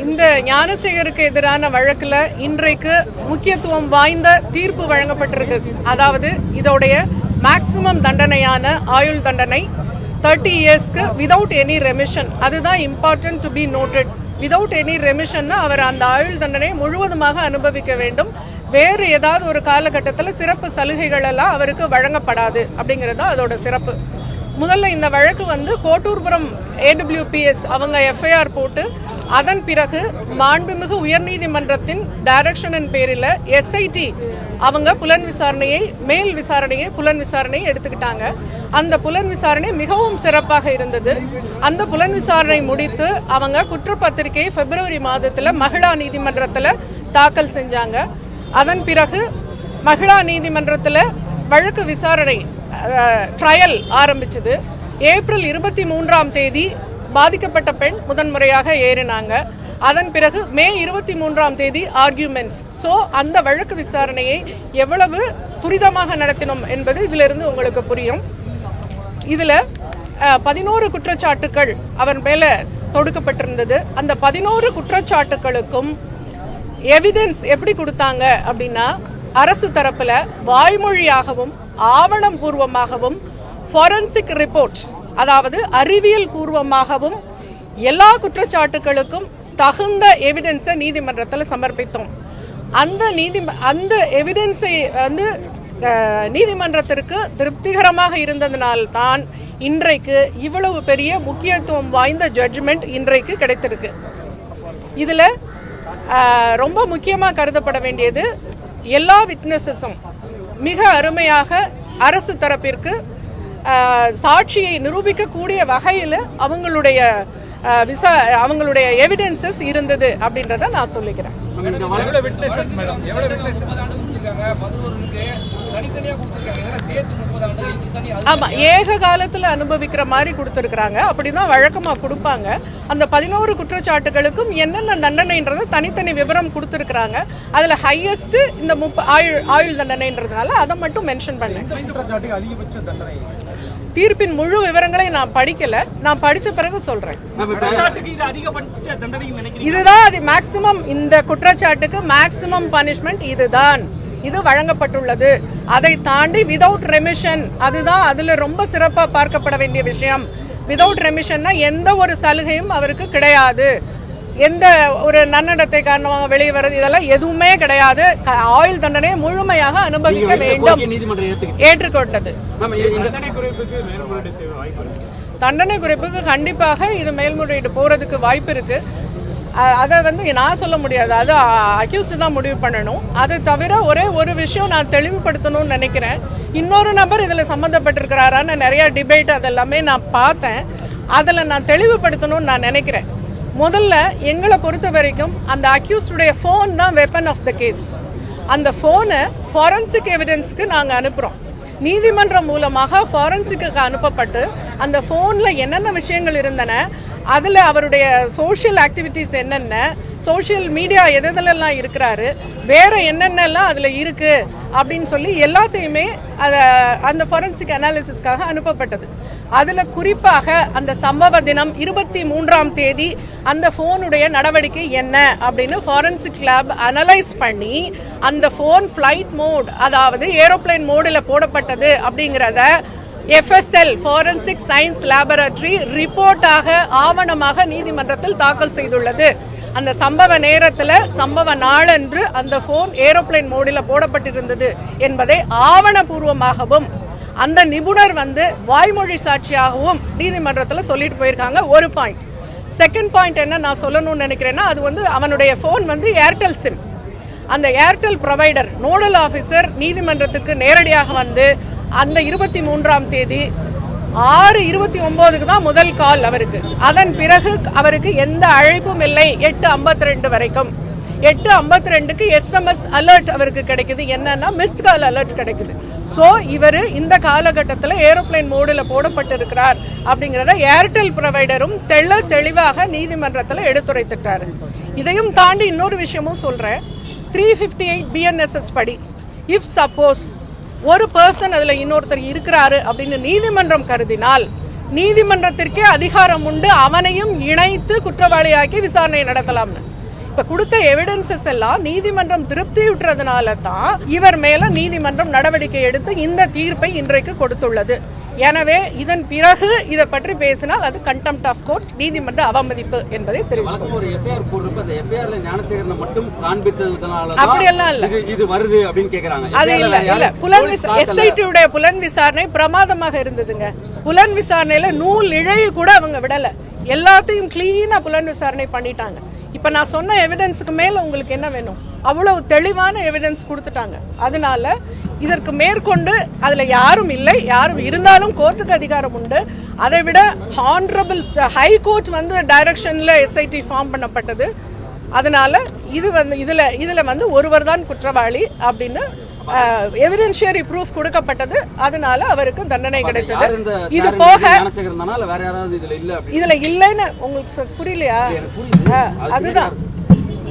இந்த ஞானசேகருக்கு எதிரான வழக்குல இன்றைக்கு முக்கியத்துவம் வாய்ந்த தீர்ப்பு வழங்கப்பட்டிருக்கு. அதாவது இதோடைய மேக்சிமம் தண்டனையான ஆயுள் தண்டனை 30 இயர்ஸ்க்கு விதவுட் எனி ரெமிஷன். அதுதான் important to be noted. Without any remission அவர் அந்த ஆயுள் தண்டனை முழுவதுமாக அனுபவிக்க வேண்டும். வேறு ஏதாவது ஒரு காலகட்டத்தில் சிறப்பு சலுகைகள் எல்லாம் அவருக்கு வழங்கப்படாது அப்படிங்கிறது அதோட சிறப்பு. முதல்ல இந்த வழக்கு கோட்டூர்புரம் AWPS அவங்க எஃப்ஐஆர் போட்டு அதன் பிறகு மாண்புமிகு உயர்நீதிமன்றத்தின் டைரக்ஷனின் பேரில் SIT அவங்க புலன் விசாரணையை எடுத்துக்கிட்டாங்க. அந்த புலன் விசாரணை மிகவும் சிறப்பாக இருந்தது. அந்த புலன் விசாரணை முடித்து அவங்க குற்றப்பத்திரிகையை பிப்ரவரி மாதத்தில் மகிழா நீதிமன்றத்தில் தாக்கல் செஞ்சாங்க. அதன் பிறகு மகிழா நீதிமன்றத்தில் வழக்கு விசாரணை ட்ரையல் ஆரம்பிச்சது. ஏப்ரல் 23ஆம் தேதி பாதிக்கப்பட்ட பெண் முதன்முறையாக ஏறினாங்க. அதன் பிறகு மே 23ஆம் தேதி ஆர்கியூமெண்ட்ஸ். ஸோ அந்த வழக்கு விசாரணையை எவ்வளவு துரிதமாக நடத்தினோம் என்பது இதிலிருந்து உங்களுக்கு புரியும். இதில் 11 குற்றச்சாட்டுகள் அவன் மேலே தொடுக்கப்பட்டிருந்தது. அந்த 11 குற்றச்சாட்டுகளுக்கும் எவிடன்ஸ் எப்படி கொடுத்தாங்க அப்படின்னா, அரசு தரப்புல வாய்மொழியாகவும் ஆவணம் பூர்வமாகவும் ஃபாரன்சிக் ரிப்போர்ட், அதாவது அறிவியல் பூர்வமாகவும் எல்லா குற்றச்சாட்டுகளுக்கும் தகுந்த எவிடன்ஸை நீதிமன்றத்தில் சமர்ப்பித்தோம். அந்த எவிடன்ஸை நீதிமன்றத்திற்கு திருப்திகரமாக இருந்ததனால்தான் இன்றைக்கு இவ்வளவு பெரிய முக்கியத்துவம் வாய்ந்த ஜட்ஜ்மெண்ட் இன்றைக்கு கிடைத்திருக்கு. இதுல ரொம்ப முக்கியமாக கருதப்பட வேண்டியது, எல்லா விட்னஸஸும் மிக அருமையாக அரசு தரப்பிற்கு சாட்சியை நிரூபிக்கக்கூடிய வகையில் அவங்களுடைய எவிடன்சஸ் இருந்தது அப்படின்றத நான் சொல்லிக்கிறேன். ஆமா, ஏக காலத்துல அனுபவிக்கிற மாதிரி கொடுத்திருக்கிறாங்க. அப்படிதான் வழக்கமா கொடுப்பாங்க. அந்த 11 குற்றச்சாட்டுகளுக்கும் என்னென்ன தண்டனைன்றது தனித்தனி விவரம் கொடுத்திருக்கிறாங்க. அதுல ஹையஸ்ட் இந்த ஆயுள் தண்டனைன்றதுனால அதை மட்டும் மென்ஷன் பண்ணேன். தீர்ப்பின் முழு விவரங்களை நான் படிக்கல, நான் படிச்ச பிறகு சொல்றேன். இதுதான் அது மேக்சிமம். இந்த குற்றச்சாட்டுக்கு மேக்சிமம் பனிஷ்மெண்ட் இதுதான், இது வழங்கப்பட்டுள்ளது. அதை தாண்டி விதவுட் ரெமிஷன், அதுதான் அதுல ரொம்ப சிறப்பா பார்க்கப்பட வேண்டிய விஷயம். விதவுட் ரெமிஷன்னா எந்த ஒரு சலுகையும் அவருக்கு கிடையாது. எந்த ஒரு நன்னடத்தை காரணமாக வெளியே வருது இதெல்லாம் எதுவுமே கிடையாது. ஆயுள் தண்டனையை முழுமையாக அனுபவிக்க வேண்டும், ஏற்றுக்கொண்டது. தண்டனை குறைப்புக்கு கண்டிப்பாக இது மேல்முறையீடு போறதுக்கு வாய்ப்பு இருக்கு. அதை நான் சொல்ல முடியாது, அது அக்யூஸ்ட் தான் முடிவு பண்ணணும். அது தவிர ஒரே ஒரு விஷயம் நான் தெளிவுபடுத்தணும்னு நினைக்கிறேன். இன்னொரு நபர் இதில் சம்மந்தப்பட்டிருக்கிறாரான்னு நிறைய டிபேட் அதெல்லாமே நான் பார்த்தேன். அதில் நான் தெளிவுபடுத்தணும்னு நான் நினைக்கிறேன். முதல்ல எங்களை பொறுத்த வரைக்கும் அந்த அக்யூஸ்டுடைய ஃபோன் தான் வெப்பன் ஆஃப் த கேஸ். அந்த ஃபோனை ஃபாரன்சிக் எவிடன்ஸ்க்கு நாங்கள் அனுப்புகிறோம். நீதிமன்றம் மூலமாக ஃபாரன்சிக்கு அனுப்பப்பட்டு அந்த ஃபோனில் என்னென்ன விஷயங்கள் இருந்தன, அதில் அவருடைய சோஷியல் ஆக்டிவிட்டீஸ் என்னென்ன, சோஷியல் மீடியா எதெல்லாம் இருக்கிறாரு, வேற என்னென்னலாம் அதில் இருக்கு அப்படின்னு சொல்லி எல்லாத்தையுமே அந்த ஃபாரன்சிக் அனாலிசிஸ்க்காக அனுப்பப்பட்டது. அதில் குறிப்பாக அந்த சம்பவ தினம் 23ஆம் தேதி அந்த ஃபோனுடைய நடவடிக்கை என்ன அப்படின்னு ஃபாரன்சிக் லேப் அனலைஸ் பண்ணி அந்த ஃபோன் ஃப்ளைட் மோட், அதாவது ஏரோப்ளைன் மோடில் போடப்பட்டது அப்படிங்கிறத FSL ஃபாரன்சிக் சயின்ஸ் லேபரட்டரி ரிப்போர்ட்டாக ஆவணமாக நீதிமன்றத்தில் தாக்கல் செய்துள்ளது. அந்த சம்பவ நேரத்தில் சம்பவ நாளன்று அந்த போன் ஏரோப்ளைன் மோடில் போடப்பட்டிருந்தது என்பதை ஆவணபூர்வமாகவும் அந்த நிபுணர் வாய்மொழி சாட்சியாகவும் நீதிமன்றத்தில் சொல்லிட்டு போயிருக்காங்க. ஒரு பாயிண்ட். செகண்ட் பாயிண்ட் என்ன நான் சொல்லணும்னு நினைக்கிறேன்னா, அது அவனுடைய போன் ஏர்டெல் சிம். அந்த ஏர்டெல் ப்ரொவைடர் நோடல் ஆஃபீஸர் நீதிமன்றத்துக்கு நேரடியாக அந்த 23ஆம் தேதி 6:29க்கு தான் முதல் கால் அவருக்கு. அதன் பிறகு அவருக்கு எந்த அழைப்பும் இல்லை 8:52 வரைக்கும். 8:52க்கு SMS அலர்ட் அவருக்கு கிடைக்குது. என்னன்னா மிஸ்ட் கால் அலர்ட் கிடைக்குது. ஸோ இவர் இந்த காலகட்டத்தில் ஏரோப்ளைன் மோடில் போடப்பட்டிருக்கிறார் அப்படிங்கிறத ஏர்டெல் ப்ரொவைடரும் தெளிவாக நீதிமன்றத்தில் எடுத்துரைத்துட்டார். இதையும் தாண்டி இன்னொரு விஷயமும் சொல்கிறேன். 358 BNSS படி இஃப் சப்போஸ் ஒரு பர்சன் அதில் இன்னொருத்தர் இருக்கிறாரு அப்படின்னு நீதிமன்றம் கருதினால் நீதிமன்றத்திற்கே அதிகாரம் உண்டு அவனையும் இணைத்து குற்றவாளியாக்கி விசாரணை நடத்தலாம்னு. இப்ப கொடுத்த எவிடன்சஸ் எல்லாம் நீதிமன்றம் திருப்தியுற்றதுனால தான் இவர் மேல நீதிமன்றம் நடவடிக்கை எடுத்து இந்த தீர்ப்பை இன்றைக்கு கொடுத்துள்ளது. எனவே இதன் பிறகு இதை பற்றி பேசினால் அது கண்டெம்ட் ஆஃப் கோர்ட், நீதிமன்ற அவமதிப்பு என்பதை தெரிவிக்கும். அப்படியெல்லாம் இல்ல, இது வருது அப்படின்னு கேக்குறாங்க. அது இல்ல. எஸ்ஐடியுடைய புலன் விசாரணை பிரமாதமாக இருந்ததுங்க. புலன் விசாரணையில நூல் இழைய கூட அவங்க விடல, எல்லாத்தையும் கிளீனா புலன் விசாரணை பண்ணிட்டாங்க. இப்ப நான் சொன்ன எவிடன்ஸுக்கு மேல உங்களுக்கு என்ன வேணும்? அவ்வளவு தெளிவான எவிடன்ஸ் கொடுத்துட்டாங்க. அதனால இதற்கு மேற்கொண்டு அதுல யாரும் இல்லை, யாரும் இருந்தாலும் கோர்ட்டுக்கு அதிகாரம் உண்டு. அதை விட ஹானரபிள் ஹை கோர்ட் வந்து டைரக்ஷன்ல எஸ்ஐடி ஃபார்ம் பண்ணப்பட்டது. அதனால இதுல வந்து ஒருவர் தான் குற்றவாளி அப்படின்னு எவிடென்ஷியரி ப்ரூஃப் கொடுக்கப்பட்டது. அதனால அவருக்கு தண்டனை கிடைத்தது. இது போக இதுல இல்லைன்னு உங்களுக்கு புரியலையா? அதுதான்,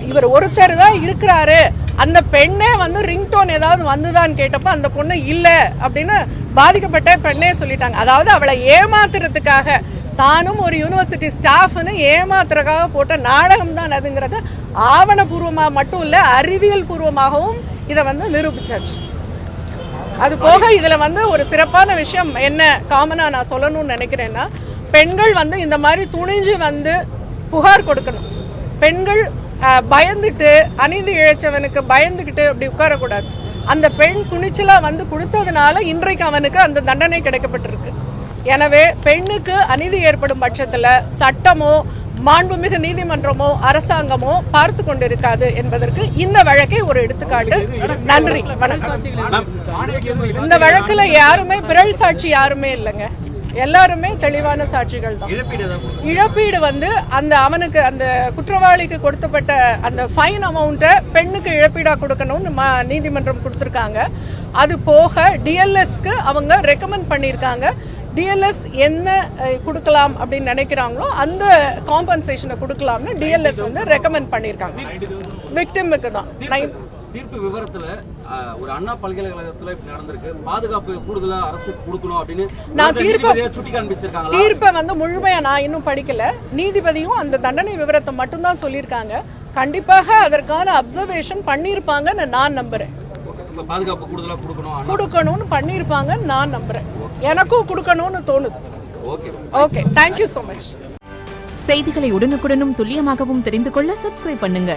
இவர் ஒருத்தர் தான் இருக்கிறாரு. அந்த பெண்ணே வந்து ரிங்டோன் ஏதாவது வந்துதான்னு கேட்டப்ப அந்த பொண்ணு இல்ல அப்படின்னு பாதிக்கப்பட்ட பெண்ணே சொல்லிட்டாங்க. அதாவது அவளை ஏமாத்துறதுக்காக, தானும் ஒரு யூனிவர்சிட்டி ஸ்டாஃப்னு ஏமாத்துறதுக்காக போட்ட நாடகம் தான் அதுங்கிறது ஆவணபூர்வமாக மட்டும் இல்ல, அறிவியல் பூர்வமாகவும் இதை வந்து நிரூபிச்சாச்சு. அது போக இதுல வந்து ஒரு சிறப்பான விஷயம் என்ன காமனா நான் சொல்லணும்னு நினைக்கிறேன்னா, பெண்கள் வந்து இந்த மாதிரி துணிஞ்சு வந்து புகார் கொடுக்கணும். பெண்கள் பயந்துட்டு, அநீதி இழைச்சவனுக்கு பயந்துகிட்டு அப்படி உட்காரக்கூடாது. அந்த பெண் துணிச்சலா வந்து கொடுத்ததுனால இன்றைக்கு அவனுக்கு அந்த தண்டனை கிடைக்கப்பட்டிருக்கு. எனவே பெண்ணுக்கு அநீதி ஏற்படும் பட்சத்துல சட்டமோ மாண்புமிகு நீதிமன்றமோ அரசாங்கமோ பார்த்து கொண்டிருக்காது என்பதற்கு இந்த வழக்கை ஒரு எடுத்துக்காட்டு. நன்றி, வணக்கம். இந்த வழக்குல யாருமே பிறல் சாட்சி யாருமே இல்லைங்க, எல்லாருமே தெளிவான சாட்சிகள் தான். இழப்பீடு வந்து அவனுக்கு அந்த குற்றவாளிக்கு கொடுக்கப்பட்ட அந்த ஃபைன் அமௌண்ட்டை பெண்ணுக்கு இழப்பீடா கொடுக்கணும்னு நீதிமன்றம் கொடுத்துருக்காங்க. அது போக டிஎல்எஸ்க்கு அவங்க ரெக்கமெண்ட் பண்ணியிருக்காங்க. டிஎல்எஸ் என்ன கொடுக்கலாம் அப்படின்னு நினைக்கிறாங்களோ அந்த காம்பன்சேஷனை கொடுக்கலாம்னு டிஎல்எஸ் வந்து ரெக்கமெண்ட் பண்ணியிருக்காங்க விக்டிமுக்கு தான். தீர்ப்பு விவரத்துல ஒரு அண்ணா பல்கலைக்கழகத்துல இப்படி நடந்திருக்கு, பாதுகாப்பு கூடுதலா அரசு கொடுக்கணும் அப்படின்னு நான் சுட்டி காண்பித்திருக்காங்க. தீர்ப்பை வந்து முழுமையா நான் இன்னும் படிக்கல. நீதிபதியும் அந்த தண்டனை விவரத்தை மட்டும்தான் சொல்லியிருக்காங்க. கண்டிப்பாக அதற்கான அப்சர்வேஷன் பண்ணியிருப்பாங்கன்னு நான் நம்புறேன். பாதுகாப்பு கூடுதலா கொடுக்கணும்னு பண்ணியிருப்பாங்க நான் நம்புறேன். எனக்கும் கொடுக்கணும்னு தோணுது. Okay, thank you so much. செய்திகளை உடனுக்குடனும் துல்லியமாகவும் தெரிந்து கொள்ள சப்ஸ்கிரைப் பண்ணுங்க.